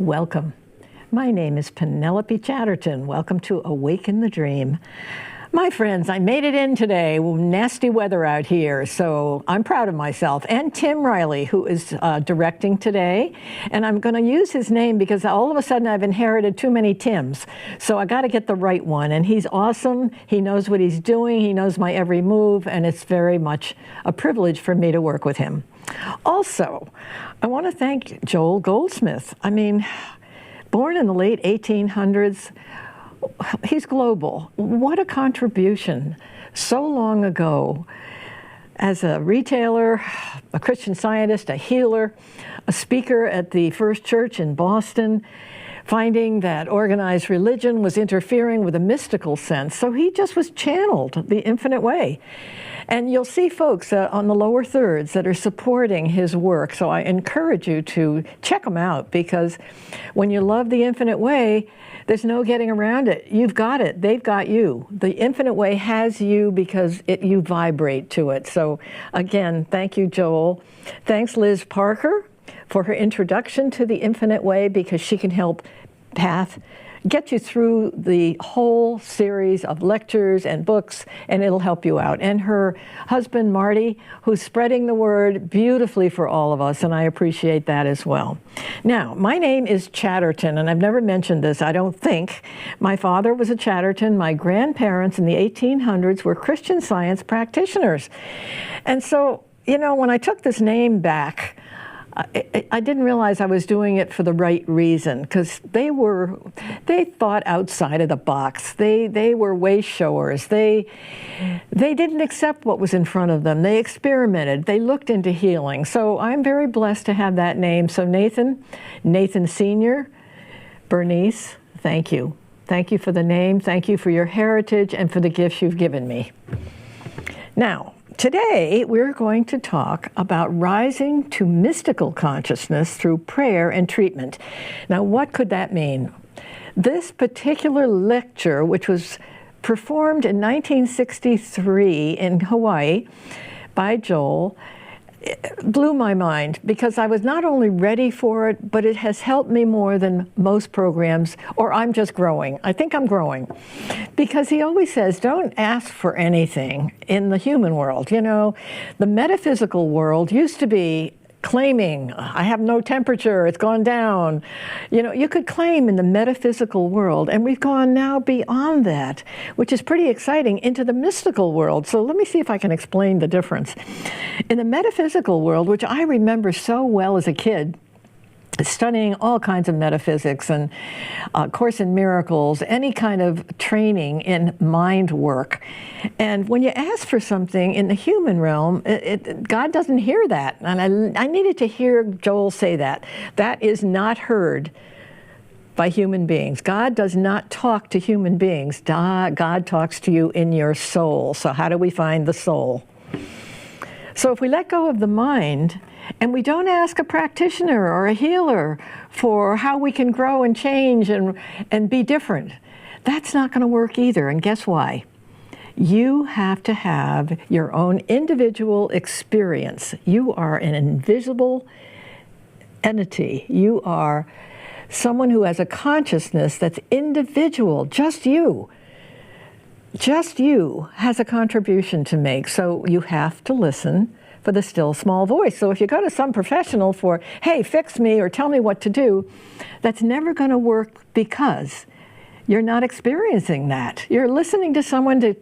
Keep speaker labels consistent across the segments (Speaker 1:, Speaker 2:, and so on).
Speaker 1: Welcome. My name is Penelope Chatterton. Welcome to Awaken the Dream. My friends, I made it in today. Nasty weather out here, so I'm proud of myself. And Tim Riley, who is directing today. And I'm going to use his name because all of a sudden I've inherited too many Tims. So I got to get the right one. And he's awesome. He knows what he's doing. He knows my every move. And it's very much a privilege for me to work with him. Also, I want to thank Joel Goldsmith. I mean, born in the late 1800s, he's global. What a contribution so long ago as a retailer, a Christian Scientist, a healer, a speaker at the First Church in Boston, finding that organized religion was interfering with a mystical sense. So he just was channeled the infinite way. And you'll see folks on the lower thirds that are supporting his work. So I encourage you to check him out, because when you love the infinite way, there's no getting around it. You've got it. They've got you. The infinite way has you because you vibrate to it. So again, thank you, Joel. Thanks, Liz Parker, for her introduction to the infinite way, because she can help get you through the whole series of lectures and books, and it'll help you out. And her husband, Marty, who's spreading the word beautifully for all of us, and I appreciate that as well. Now, my name is Chatterton, and I've never mentioned this, I don't think. My father was a Chatterton. My grandparents in the 1800s were Christian Science practitioners. And so, you know, when I took this name back, I didn't realize I was doing it for the right reason, because they thought outside of the box. They were way showers. They didn't accept what was in front of them. They experimented. They looked into healing. So I'm very blessed to have that name. So Nathan Sr., Bernice, thank you. Thank you for the name. Thank you for your heritage and for the gifts you've given me. Now, today, we're going to talk about rising to mystical consciousness through prayer and treatment. Now, what could that mean? This particular lecture, which was performed in 1963 in Hawaii by Joel, blew my mind, because I was not only ready for it, but it has helped me more than most programs, or I'm just growing. I think I'm growing. Because he always says, don't ask for anything in the human world. You know, the metaphysical world used to be claiming, I have no temperature, it's gone down. You know, you could claim in the metaphysical world, and we've gone now beyond that, which is pretty exciting, into the mystical world. So let me see if I can explain the difference. In the metaphysical world, which I remember so well as a kid, studying all kinds of metaphysics and Course in Miracles, any kind of training in mind work. And when you ask for something in the human realm, God doesn't hear that. And I needed to hear Joel say that. That is not heard by human beings. God does not talk to human beings. God talks to you in your soul. So how do we find the soul? So if we let go of the mind, and we don't ask a practitioner or a healer for how we can grow and change and be different, that's not going to work either. And guess why? You have to have your own individual experience. You are an invisible entity. You are someone who has a consciousness that's individual. Just you has a contribution to make. So you have to listen for the still small voice. So if you go to some professional for, hey, fix me or tell me what to do, that's never going to work, because you're not experiencing that. You're listening to someone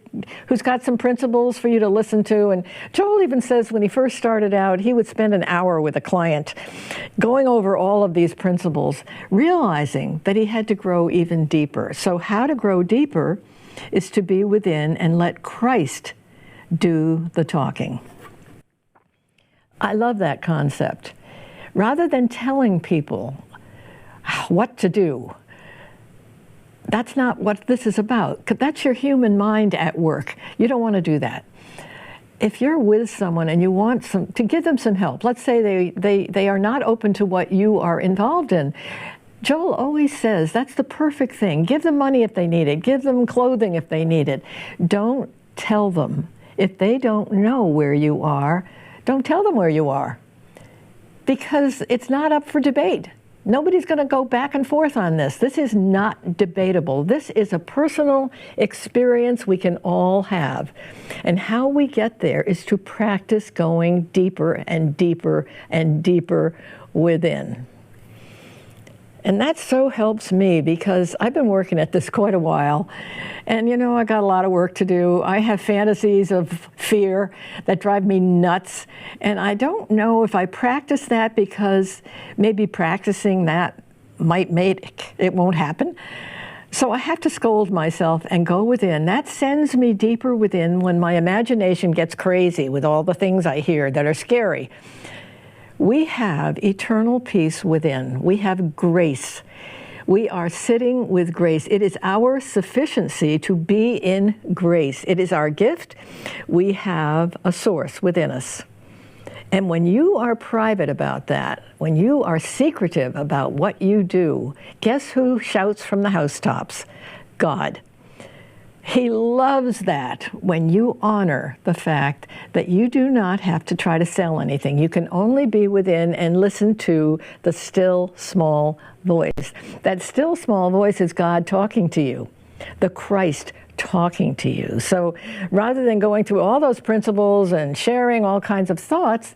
Speaker 1: who's got some principles for you to listen to. And Joel even says when he first started out, he would spend an hour with a client going over all of these principles, realizing that he had to grow even deeper. So how to grow deeper is to be within and let Christ do the talking. I love that concept. Rather than telling people what to do, that's not what this is about. That's your human mind at work. You don't want to do that. If you're with someone and you want to give them some help, let's say they are not open to what you are involved in, Joel always says that's the perfect thing. Give them money if they need it. Give them clothing if they need it. Don't tell them. If they don't know where you are, don't tell them where you are, because it's not up for debate. Nobody's going to go back and forth on this. This is not debatable. This is a personal experience we can all have. And how we get there is to practice going deeper and deeper and deeper within. And that so helps me because I've been working at this quite a while. And you know, I got a lot of work to do. I have fantasies of fear that drive me nuts. And I don't know if I practice that because maybe practicing that might make it won't happen. So I have to scold myself and go within. That sends me deeper within when my imagination gets crazy with all the things I hear that are scary. We have eternal peace within. We have grace. We are sitting with grace. It is our sufficiency to be in grace. It is our gift. We have a source within us. And when you are private about that, when you are secretive about what you do, guess who shouts from the housetops? God. He loves that when you honor the fact that you do not have to try to sell anything. You can only be within and listen to the still small voice. That still small voice is God talking to you, the Christ talking to you. So rather than going through all those principles and sharing all kinds of thoughts,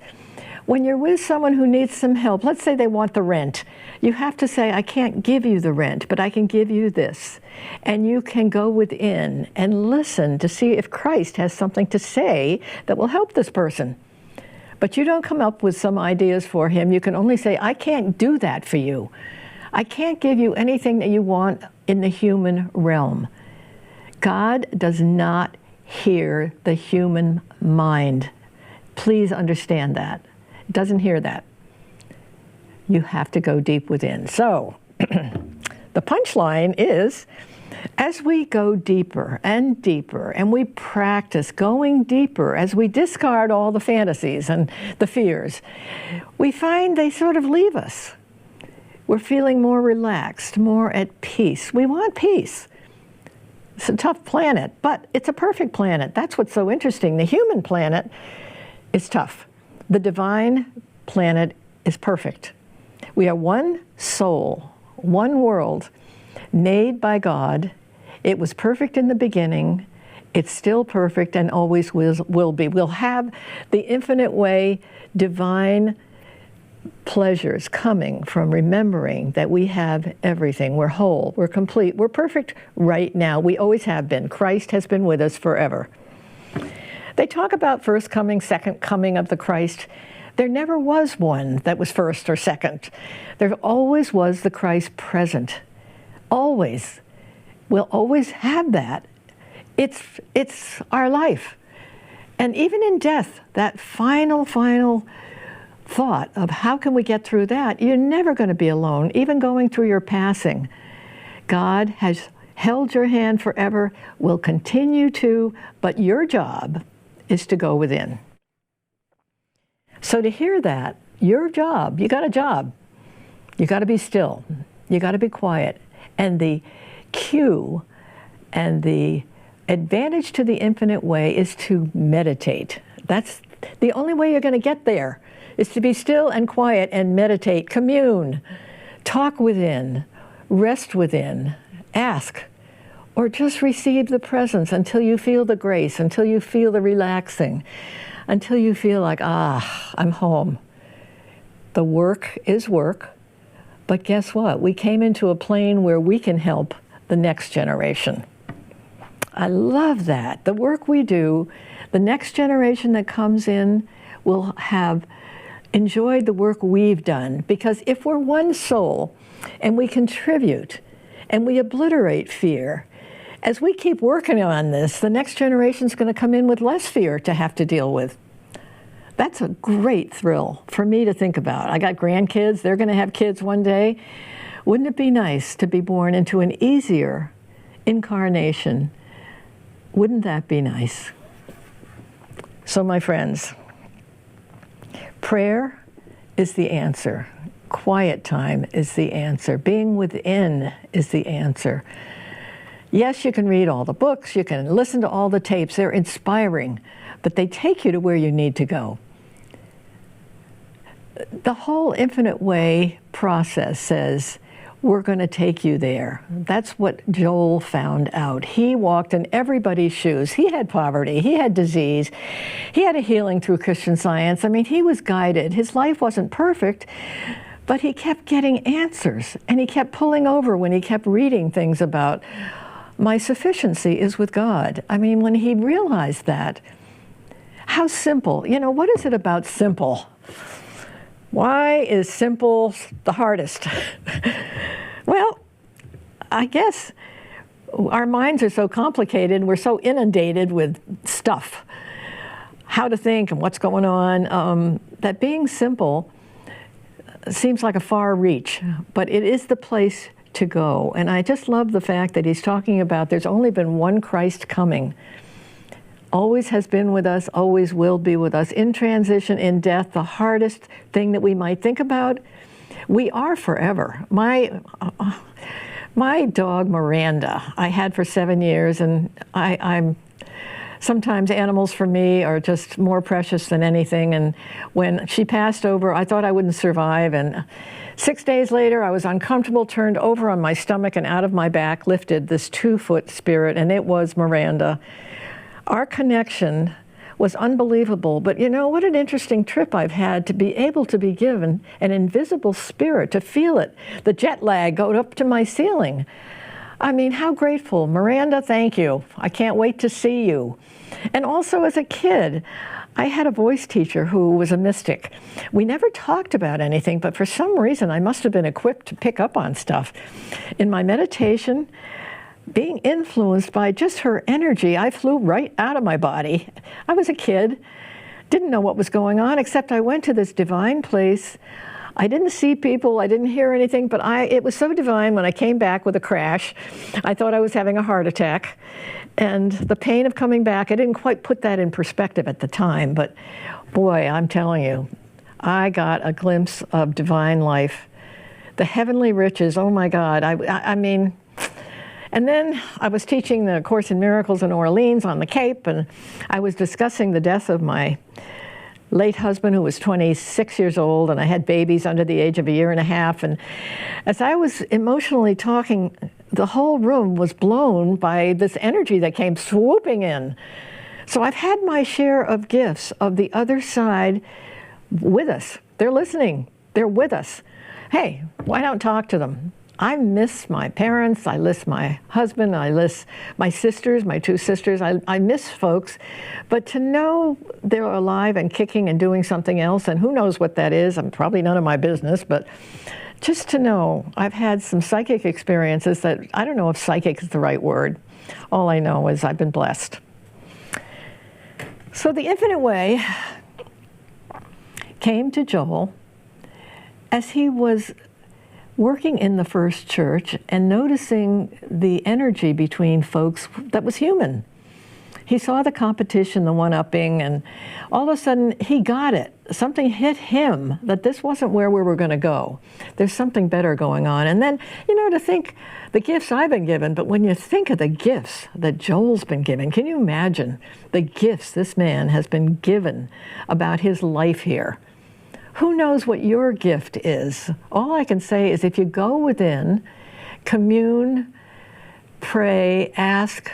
Speaker 1: when you're with someone who needs some help, let's say they want the rent, you have to say, I can't give you the rent, but I can give you this. And you can go within and listen to see if Christ has something to say that will help this person. But you don't come up with some ideas for him. You can only say, I can't do that for you. I can't give you anything that you want in the human realm. God does not hear the human mind. Please understand that. Doesn't hear that. You have to go deep within. So the punchline is, as we go deeper and deeper, and we practice going deeper, as we discard all the fantasies and the fears, we find they sort of leave us. We're feeling more relaxed, more at peace. We want peace. It's a tough planet, but it's a perfect planet. That's what's so interesting. The human planet is tough. The divine planet is perfect. We are one soul, one world, made by God. It was perfect in the beginning. It's still perfect and always will be. We'll have the infinite way, divine pleasures coming from remembering that we have everything. We're whole, we're complete, we're perfect right now. We always have been. Christ has been with us forever. They talk about first coming, second coming of the Christ. There never was one that was first or second. There always was the Christ present. Always. We'll always have that. It's our life. And even in death, that final thought of how can we get through that, you're never going to be alone, even going through your passing. God has held your hand forever, will continue to, but your job is to go within. So to hear that, your job, you got a job. You got to be still. You got to be quiet. And the cue and the advantage to the infinite way is to meditate. That's the only way you're going to get there, is to be still and quiet and meditate, commune, talk within, rest within, ask, or just receive the presence until you feel the grace, until you feel the relaxing, until you feel like, I'm home. The work is work, but guess what? We came into a plane where we can help the next generation. I love that. The work we do, the next generation that comes in will have enjoyed the work we've done, because if we're one soul and we contribute and we obliterate fear, as we keep working on this, the next generation's going to come in with less fear to have to deal with. That's a great thrill for me to think about. I got grandkids, they're going to have kids one day. Wouldn't it be nice to be born into an easier incarnation? Wouldn't that be nice? So my friends, prayer is the answer. Quiet time is the answer. Being within is the answer. Yes, you can read all the books, you can listen to all the tapes, they're inspiring, but they take you to where you need to go. The whole infinite way process says, we're going to take you there. That's what Joel found out. He walked in everybody's shoes. He had poverty. He had disease. He had a healing through Christian Science. I mean, he was guided. His life wasn't perfect, but he kept getting answers. And he kept pulling over when he kept reading things about, my sufficiency is with God. I mean, when he realized that, how simple. You know, what is it about simple? Why is simple the hardest? Well, I guess our minds are so complicated, we're so inundated with stuff, how to think and what's going on, that being simple seems like a far reach, but it is the place to go. And I just love the fact that he's talking about there's only been one Christ coming. Always has been with us, always will be with us. In transition, in death, the hardest thing that we might think about, we are forever. My dog, Miranda, I had for 7 years, and I'm sometimes animals for me are just more precious than anything. And when she passed over, I thought I wouldn't survive. And 6 days later, I was uncomfortable, turned over on my stomach, and out of my back lifted this 2-foot spirit, and it was Miranda. Our connection was unbelievable, but you know, what an interesting trip I've had to be able to be given an invisible spirit, to feel it, the jet lag go up to my ceiling. I mean, how grateful. Miranda, thank you. I can't wait to see you. And also as a kid, I had a voice teacher who was a mystic. We never talked about anything, but for some reason I must have been equipped to pick up on stuff. In my meditation, being influenced by just her energy, I flew right out of my body. I was a kid, didn't know what was going on, except I went to this divine place. I didn't see people, I didn't hear anything, but it was so divine when I came back with a crash. I thought I was having a heart attack. And the pain of coming back, I didn't quite put that in perspective at the time, but boy, I'm telling you, I got a glimpse of divine life. The heavenly riches, oh my God, I mean, and then I was teaching the Course in Miracles in Orleans on the Cape, and I was discussing the death of my late husband, who was 26 years old, and I had babies under the age of 1.5 years. And as I was emotionally talking, the whole room was blown by this energy that came swooping in. So I've had my share of gifts of the other side with us. They're listening. They're with us. Hey, why don't talk to them? I miss my parents, I miss my husband, I miss my sisters, my 2 sisters, I miss folks, but to know they're alive and kicking and doing something else, and who knows what that is, I'm probably none of my business, but just to know I've had some psychic experiences that, I don't know if psychic is the right word, all I know is I've been blessed. So the infinite way came to Joel as he was working in the first church and noticing the energy between folks that was human. He saw the competition, the one-upping, and all of a sudden he got it. Something hit him that this wasn't where we were going to go. There's something better going on. And then, you know, to think the gifts I've been given, but when you think of the gifts that Joel's been given, can you imagine the gifts this man has been given about his life here? Who knows what your gift is? All I can say is if you go within, commune, pray, ask,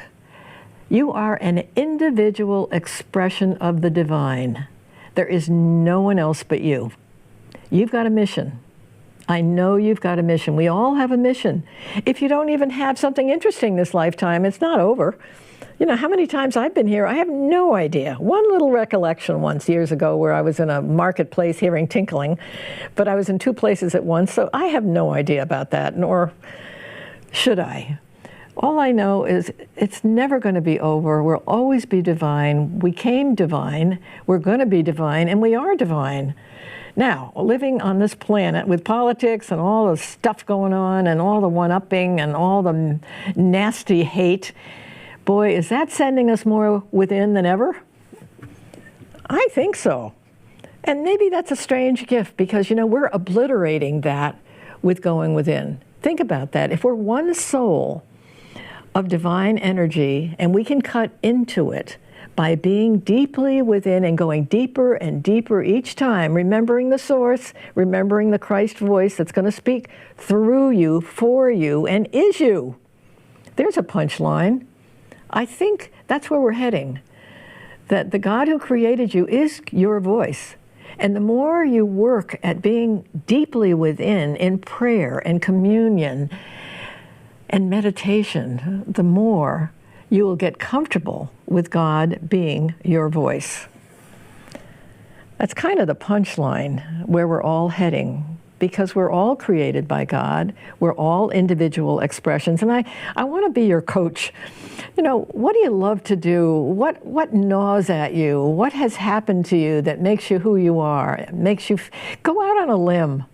Speaker 1: you are an individual expression of the divine. There is no one else but you. You've got a mission. I know you've got a mission. We all have a mission. If you don't even have something interesting this lifetime, it's not over. You know, how many times I've been here, I have no idea. One little recollection once years ago where I was in a marketplace hearing tinkling, but I was in 2 places at once, so I have no idea about that, nor should I. All I know is it's never going to be over. We'll always be divine. We came divine. We're going to be divine, and we are divine. Now, living on this planet with politics and all the stuff going on and all the one-upping and all the nasty hate, boy, is that sending us more within than ever? I think so. And maybe that's a strange gift because, you know, we're obliterating that with going within. Think about that. If we're one soul of divine energy and we can cut into it by being deeply within and going deeper and deeper each time, remembering the source, remembering the Christ voice that's going to speak through you, for you, and is you. There's a punchline. I think that's where we're heading, that the God who created you is your voice. And the more you work at being deeply within in prayer and communion and meditation, the more you will get comfortable with God being your voice. That's kind of the punchline where we're all heading, because we're all created by God. We're all individual expressions. And I want to be your coach. You know, what do you love to do? What gnaws at you? What has happened to you that makes you who you are? Makes you go out on a limb.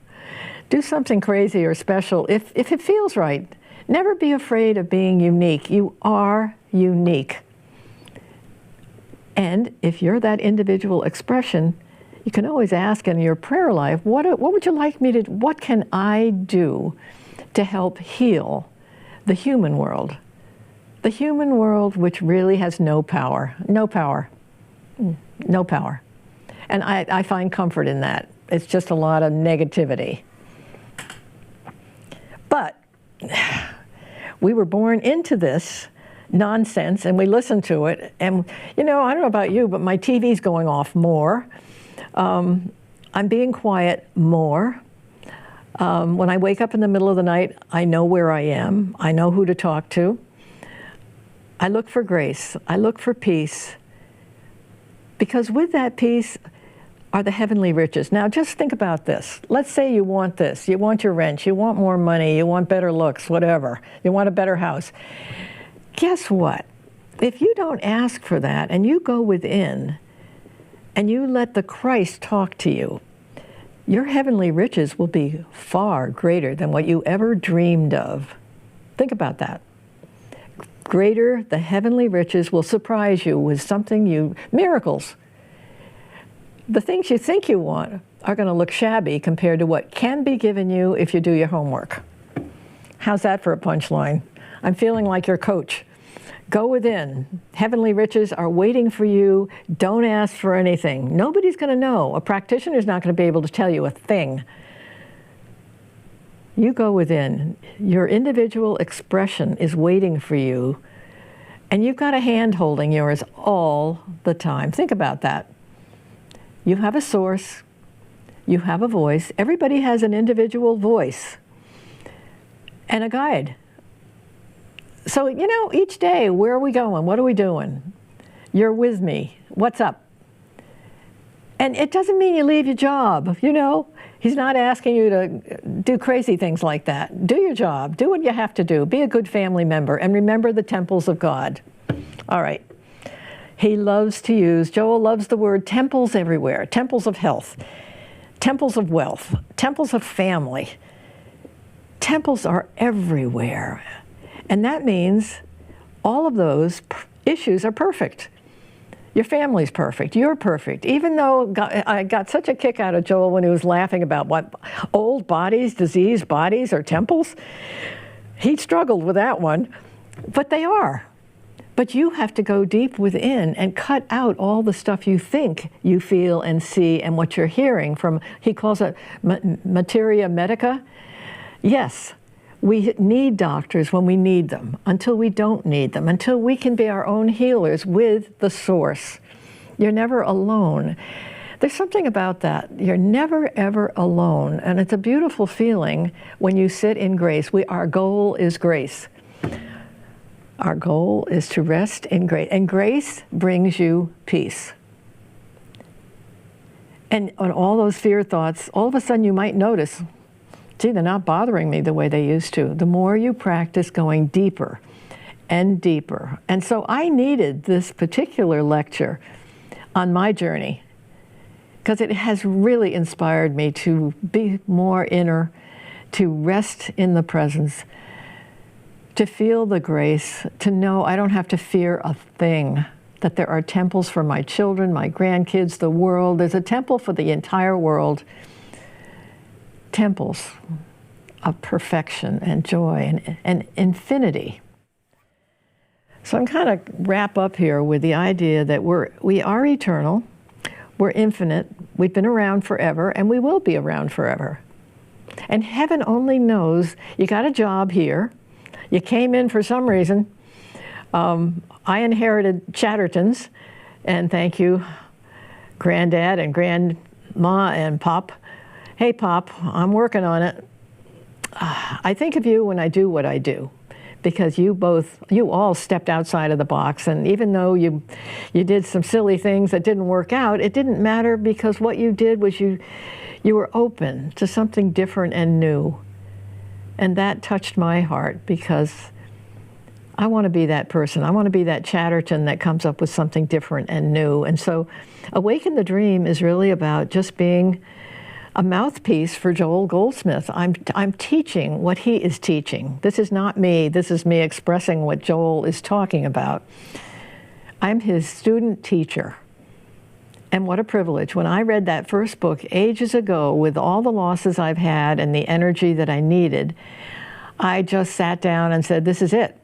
Speaker 1: Do something crazy or special if it feels right. Never be afraid of being unique. You are unique. And if you're that individual expression, you can always ask in your prayer life, what would you like me to, what can I do to help heal the human world? The human world which really has no power. No power. No power. And I find comfort in that. It's just a lot of negativity. But we were born into this nonsense and we listen to it. And, you know, I don't know about you, but my TV's going off more. I'm being quiet more. When I wake up in the middle of the night, I know where I am. I know who to talk to. I look for grace. I look for peace. Because with that peace are the heavenly riches. Now just think about this. Let's say you want this. You want your rent. You want more money. You want better looks, whatever. You want a better house. Guess what? If you don't ask for that and you go within and you let the Christ talk to you, your heavenly riches will be far greater than what you ever dreamed of. Think about that. Greater, the heavenly riches will surprise you with something miracles. The things you think you want are going to look shabby compared to what can be given you if you do your homework. How's that for a punchline? I'm feeling like your coach. Go within. Heavenly riches are waiting for you. Don't ask for anything. Nobody's going to know. A practitioner is not going to be able to tell you a thing. You go within. Your individual expression is waiting for you, and you've got a hand holding yours all the time. Think about that. You have a source. You have a voice. Everybody has an individual voice and a guide. So, you know, each day, where are we going? What are we doing? You're with me. What's up? And it doesn't mean you leave your job, you know. He's not asking you to do crazy things like that. Do your job. Do what you have to do. Be a good family member. And remember the temples of God. All right. He loves to use, Joel loves the word temples everywhere. Temples of health. Temples of wealth. Temples of family. Temples are everywhere. And that means all of those issues are perfect. Your family's perfect. You're perfect. Even though I got such a kick out of Joel when he was laughing about what old bodies, diseased bodies are temples. He struggled with that one, but they are. But you have to go deep within and cut out all the stuff you think you feel and see and what you're hearing from, he calls it materia medica. Yes. We need doctors when we need them, until we don't need them, until we can be our own healers with the source. You're never alone. There's something about that. You're never, ever alone. And it's a beautiful feeling when you sit in grace. Our goal is grace. Our goal is to rest in grace. And grace brings you peace. And on all those fear thoughts, all of a sudden you might notice, gee, they're not bothering me the way they used to. The more you practice going deeper and deeper. And so I needed this particular lecture on my journey because it has really inspired me to be more inner, to rest in the presence, to feel the grace, to know I don't have to fear a thing, that there are temples for my children, my grandkids, the world. There's a temple for the entire world. Temples of perfection and joy and infinity. So I'm kind of wrap up here with the idea that we are eternal, we're infinite, we've been around forever, and we will be around forever. And heaven only knows, you got a job here, you came in for some reason. I inherited Chattertons, and thank you, Granddad and Grandma and Pop. Hey, Pop, I'm working on it. I think of you when I do what I do, because you all stepped outside of the box, and even though you did some silly things that didn't work out, it didn't matter, because what you did was you were open to something different and new. And that touched my heart, because I want to be that person. I want to be that Chatterton that comes up with something different and new. And so Awaken the Dream is really about just being a mouthpiece for Joel Goldsmith. I'm teaching what he is teaching. This is not me. This is me expressing what Joel is talking about. I'm his student teacher. And what a privilege. When I read that first book ages ago, with all the losses I've had and the energy that I needed, I just sat down and said, this is it.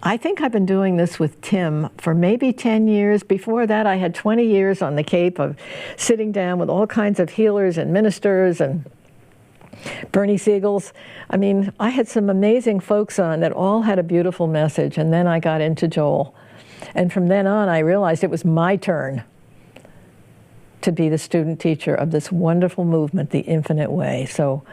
Speaker 1: I think I've been doing this with Tim for maybe 10 years. Before that, I had 20 years on the Cape of sitting down with all kinds of healers and ministers and Bernie Siegels. I mean, I had some amazing folks on that all had a beautiful message, and then I got into Joel. And from then on, I realized it was my turn to be the student teacher of this wonderful movement, the Infinite Way. So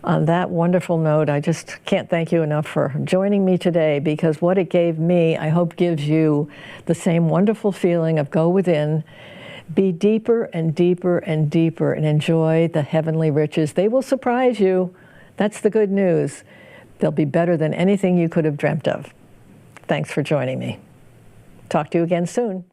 Speaker 1: on that wonderful note, I just can't thank you enough for joining me today, because what it gave me, I hope gives you the same wonderful feeling of go within, be deeper and deeper and deeper, and enjoy the heavenly riches. They will surprise you. That's the good news. They'll be better than anything you could have dreamt of. Thanks for joining me. Talk to you again soon.